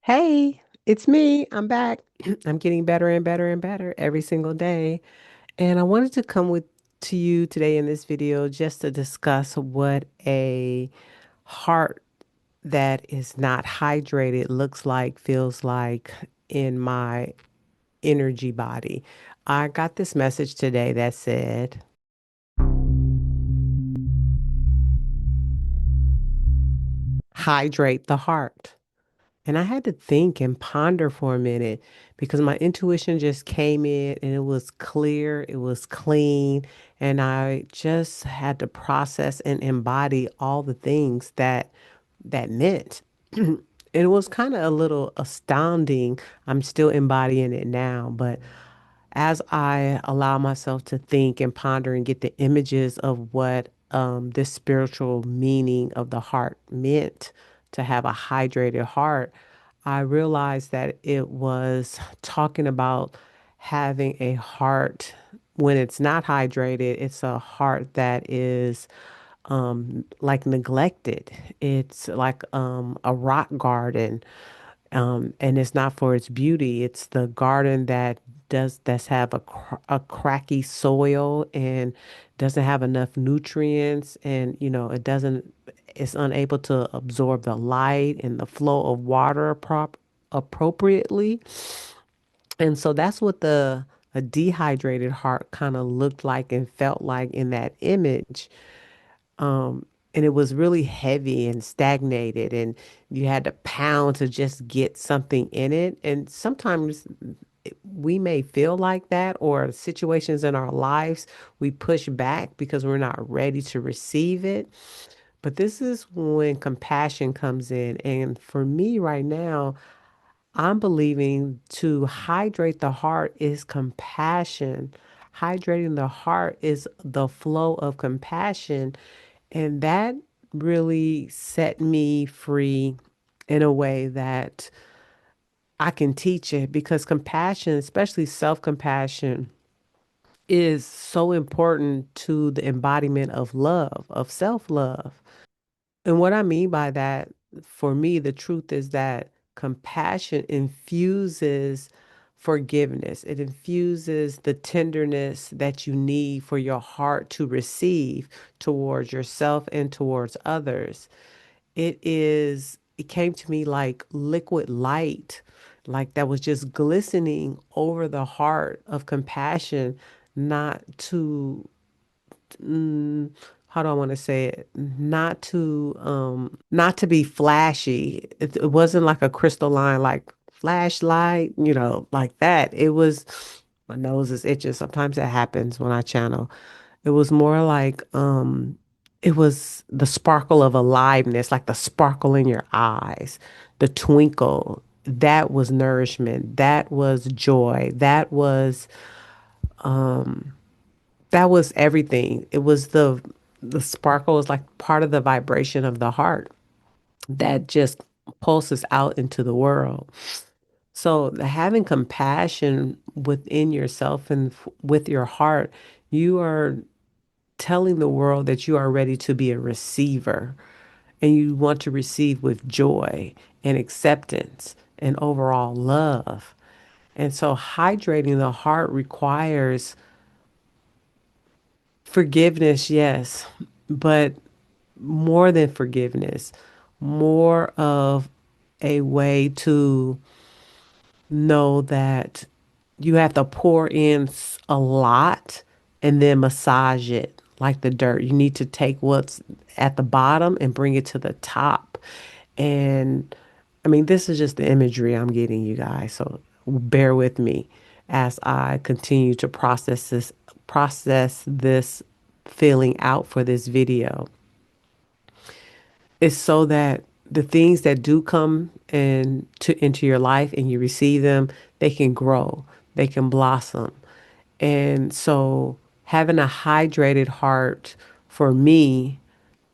Hey, it's me. I'm back. I'm getting better and better and better every single day. And I wanted to come with to you today in this video just to discuss what a heart that is not hydrated looks like, feels like in my energy body. I got this message today that said, hydrate the heart. And I had to think and ponder for a minute because my intuition just came in and it was clear, it was clean, and I just had to process and embody all the things that meant. It was kind of a little astounding. I'm still embodying it now, but as I allow myself to think and ponder and get the images of what this spiritual meaning of the heart meant to have a hydrated heart, I realized that it was talking about having a heart when it's not hydrated, it's a heart that is like neglected. It's like a rock garden, and it's not for its beauty. It's the garden that does have a cracky soil and doesn't have enough nutrients, and it doesn't it's unable to absorb the light and the flow of water appropriately. And so that's what the a dehydrated heart kind of looked like and felt like in that image. And it was really heavy and stagnated, and you had to pound to just get something in it. And sometimes we may feel like that, or situations in our lives, we push back because we're not ready to receive it. But this is when compassion comes in. And for me right now, I'm believing to hydrate the heart is compassion. Hydrating the heart is the flow of compassion. And that really set me free in a way that I can teach it because compassion, especially self compassion, is so important to the embodiment of love, of self love. And what I mean by that, for me, the truth is that compassion infuses forgiveness. It infuses the tenderness that you need for your heart to receive towards yourself and towards others. It came to me like liquid light, like that was just glistening over the heart of compassion, not to how do I want to say it? Not to be flashy. It wasn't like a crystalline like flashlight, like that. It was my nose is itching. Sometimes that happens when I channel. It was more like it was the sparkle of aliveness, like the sparkle in your eyes, the twinkle. That was nourishment. That was joy. That was everything. It was the sparkle was like part of the vibration of the heart that just pulses out into the world. So having compassion within yourself and with your heart, you are telling the world that you are ready to be a receiver and you want to receive with joy and acceptance and overall love. And so hydrating the heart requires forgiveness, yes, but more than forgiveness, more of a way to know that you have to pour in a lot and then massage it like the dirt. You need to take what's at the bottom and bring it to the top. And I mean, this is just the imagery I'm getting, you guys. So bear with me as I continue to process this feeling out for this video. It's so that the things that do come into your life and you receive them, they can grow, they can blossom. And so having a hydrated heart for me,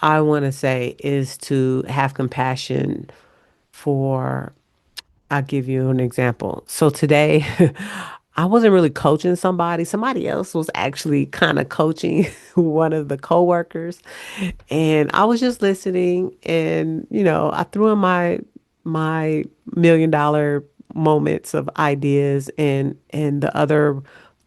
I want to say is to have compassion for, I'll give you an example. So today, I wasn't really coaching somebody. Somebody else was actually kind of coaching one of the coworkers. And I was just listening and, I threw in my my $1 million moments of ideas, and the other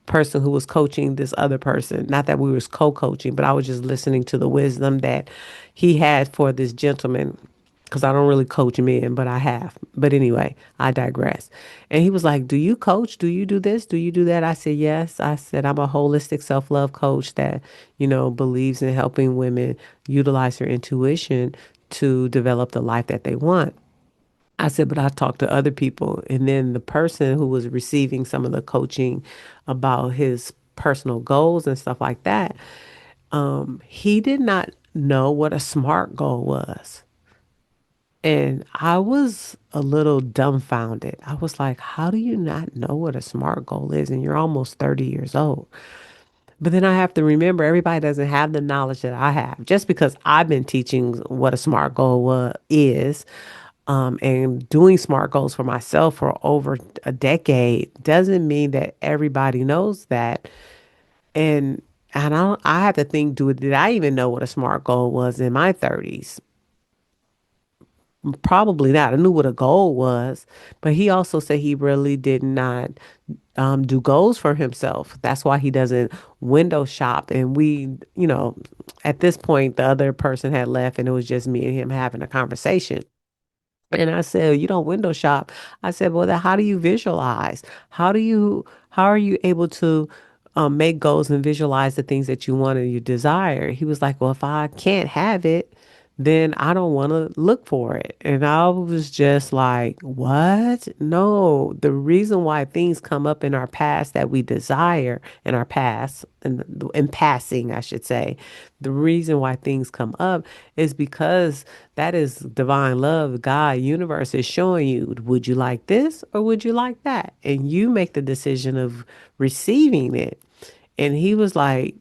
person who was coaching this other person. Not that we was co-coaching, but I was just listening to the wisdom that he had for this gentleman, because I don't really coach men, but I have. But anyway, I digress. And he was like, "Do you coach? Do you do this? Do you do that?" I said, "Yes." I said, "I'm a holistic self-love coach that, believes in helping women utilize their intuition to develop the life that they want." I said, "But I talked to other people." And then the person who was receiving some of the coaching about his personal goals and stuff like that, he did not know what a SMART goal was. And I was a little dumbfounded. I was like, "How do you not know what a SMART goal is? And you're almost 30 years old." But then I have to remember everybody doesn't have the knowledge that I have. Just because I've been teaching what a SMART goal is, and doing SMART goals for myself for over a decade, doesn't mean that everybody knows that. And I have to think, did I even know what a SMART goal was in my 30s? Probably not. I knew what a goal was, but he also said he really did not do goals for himself. That's why he doesn't window shop. And at this point, the other person had left, and it was just me and him having a conversation. And I said, "You don't window shop." I said, "Well, then how do you visualize? How are you able to make goals and visualize the things that you want and you desire?" He was like, "Well, if I can't have it, then I don't want to look for it." And I was just like, "What? No, the reason why things come up in our past that we desire in our past, in passing, I should say, the reason why things come up is because that is divine love. God, universe is showing you, would you like this or would you like that? And you make the decision of receiving it." And he was like,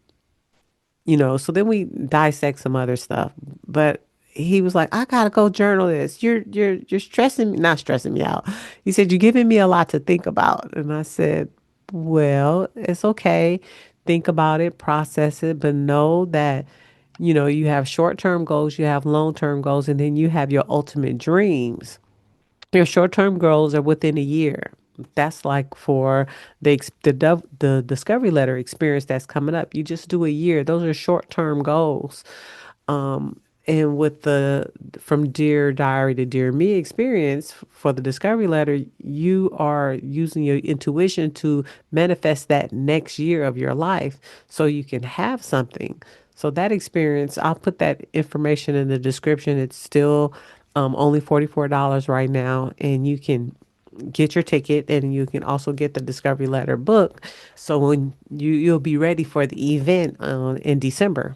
so then we dissect some other stuff. But he was like, "I gotta go journal this. You're stressing me, not stressing me out." He said, "You're giving me a lot to think about." And I said, "Well, it's okay. Think about it, process it, but know that, you have short-term goals, you have long-term goals, and then you have your ultimate dreams. Your short-term goals are within a year. That's like for the discovery letter experience that's coming up. You just do a year. Those are short-term goals. Um, and with the from Dear Diary to Dear Me experience for the discovery letter, you are using your intuition to manifest that next year of your life so you can have something. So that experience, I'll put that information in the description. It's still only $44 right now, and you can get your ticket, and you can also get the discovery letter book. So when you'll be ready for the event in December.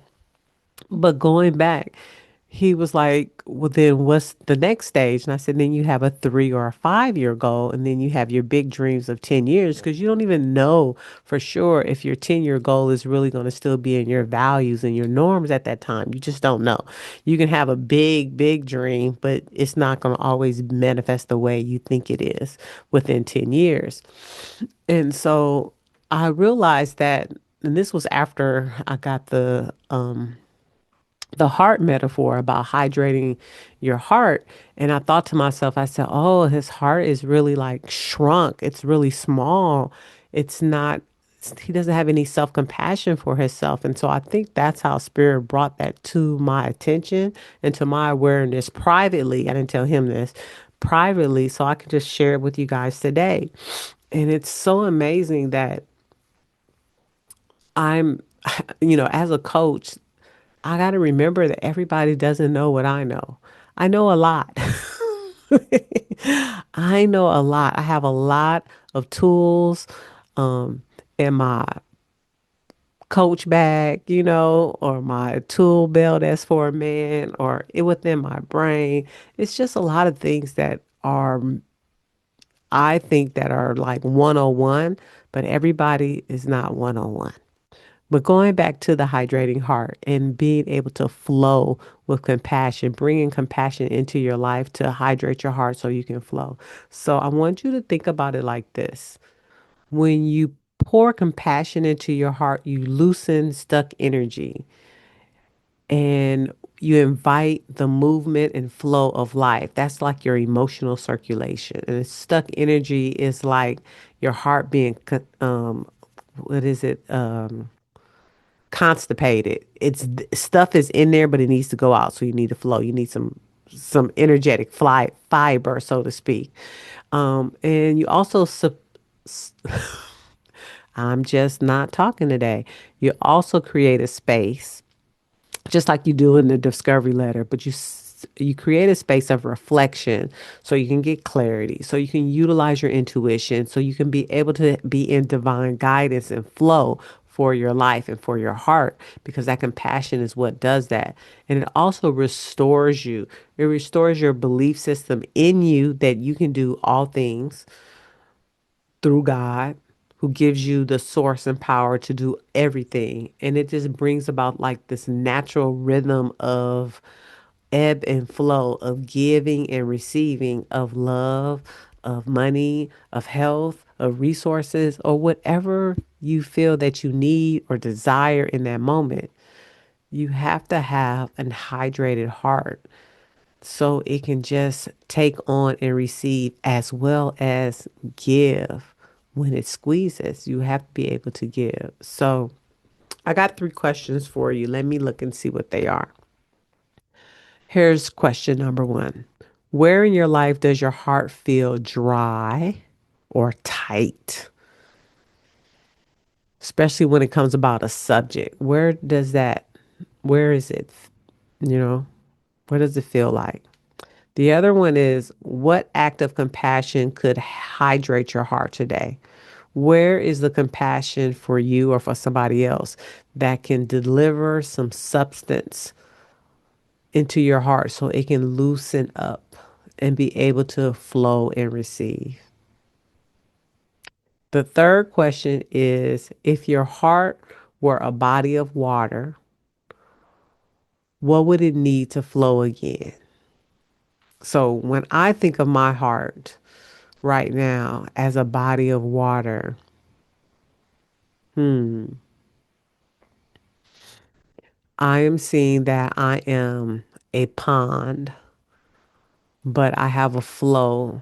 But going back, he was like, "Well, then what's the next stage?" And I said, "Then you have a 3 or 5 year goal, and then you have your big dreams of 10 years, because you don't even know for sure if your 10-year goal is really going to still be in your values and your norms at that time. You just don't know. You can have a big, big dream, but it's not going to always manifest the way you think it is within 10 years. And so I realized that, and this was after I got the heart metaphor about hydrating your heart. And I thought to myself, I said, "Oh, his heart is really like shrunk. It's really small. It's not, he doesn't have any self compassion for himself." And so I think that's how Spirit brought that to my attention and to my awareness privately. I didn't tell him this, privately, so I could just share it with you guys today. And it's so amazing that I'm, as a coach, I got to remember that everybody doesn't know what I know. I know a lot. I know a lot. I have a lot of tools um, in my coach bag, or my tool belt that's for a man, or it within my brain. It's just a lot of things that are, I think, that are like 101, but everybody is not 101. But going back to the hydrating heart and being able to flow with compassion, bringing compassion into your life to hydrate your heart so you can flow. So I want you to think about it like this. When you pour compassion into your heart, you loosen stuck energy. And you invite the movement and flow of life. That's like your emotional circulation. And stuck energy is like your heart being what is it? Constipated. It's stuff is in there, but it needs to go out. So you need to flow. You need some energetic fly fiber, so to speak. And you also I'm just not talking today. You also create a space just like you do in the discovery letter, but you create a space of reflection so you can get clarity, so you can utilize your intuition, so you can be able to be in divine guidance and flow for your life and for your heart, because that compassion is what does that. And it also restores you. It restores your belief system in you that you can do all things through God, who gives you the source and power to do everything. And it just brings about like this natural rhythm of ebb and flow, of giving and receiving, of love, of money, of health, of resources, or whatever you feel that you need or desire in that moment. You have to have an hydrated heart so it can just take on and receive as well as give. When it squeezes, you have to be able to give. So I got three questions for you. Let me look and see what they are. Here's question number one. Where in your life does your heart feel dry or tight? Especially when it comes about a subject. Where is it? You know, what does it feel like? The other one is, what act of compassion could hydrate your heart today? Where is the compassion for you or for somebody else that can deliver some substance into your heart so it can loosen up and be able to flow and receive? The third question is, if your heart were a body of water, what would it need to flow again? So when I think of my heart right now as a body of water, I am seeing that I am a pond, but I have a flow.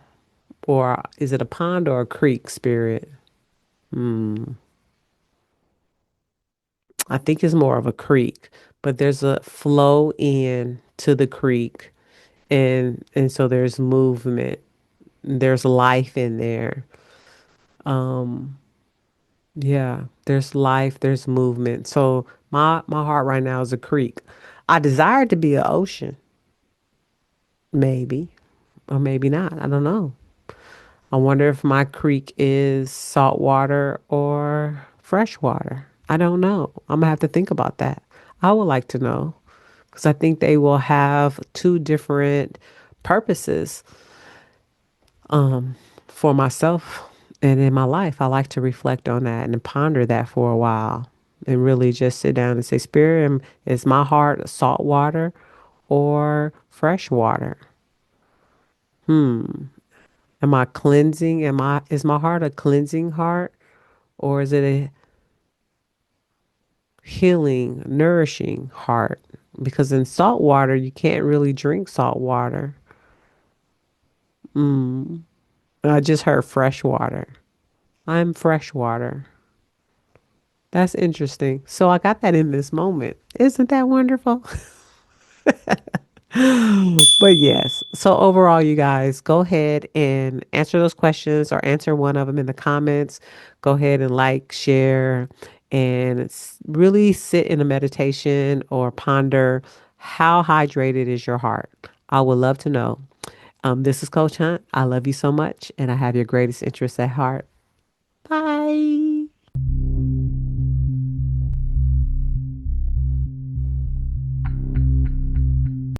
Or is it a pond or a creek, spirit? I think it's more of a creek, but there's a flow in to the creek, and so there's movement. There's life in there. Yeah, there's life, there's movement. So my heart right now is a creek. I desire it to be an ocean, maybe, or maybe not. I don't know. I wonder if my creek is salt water or fresh water. I don't know. I'm gonna have to think about that. I would like to know because I think they will have two different purposes for myself and in my life. I like to reflect on that and ponder that for a while and really just sit down and say, Spirit, is my heart salt water or fresh water? Am I cleansing? Is my heart a cleansing heart, or is it a healing, nourishing heart? Because in salt water, you can't really drink salt water. I just heard fresh water. I'm fresh water. That's interesting. So I got that in this moment. Isn't that wonderful? But yes. So overall, you guys, go ahead and answer those questions or answer one of them in the comments. Go ahead and like, share, and really sit in a meditation or ponder how hydrated is your heart. I would love to know. This is Coach Hunt. I love you so much, and I have your greatest interests at heart. Bye.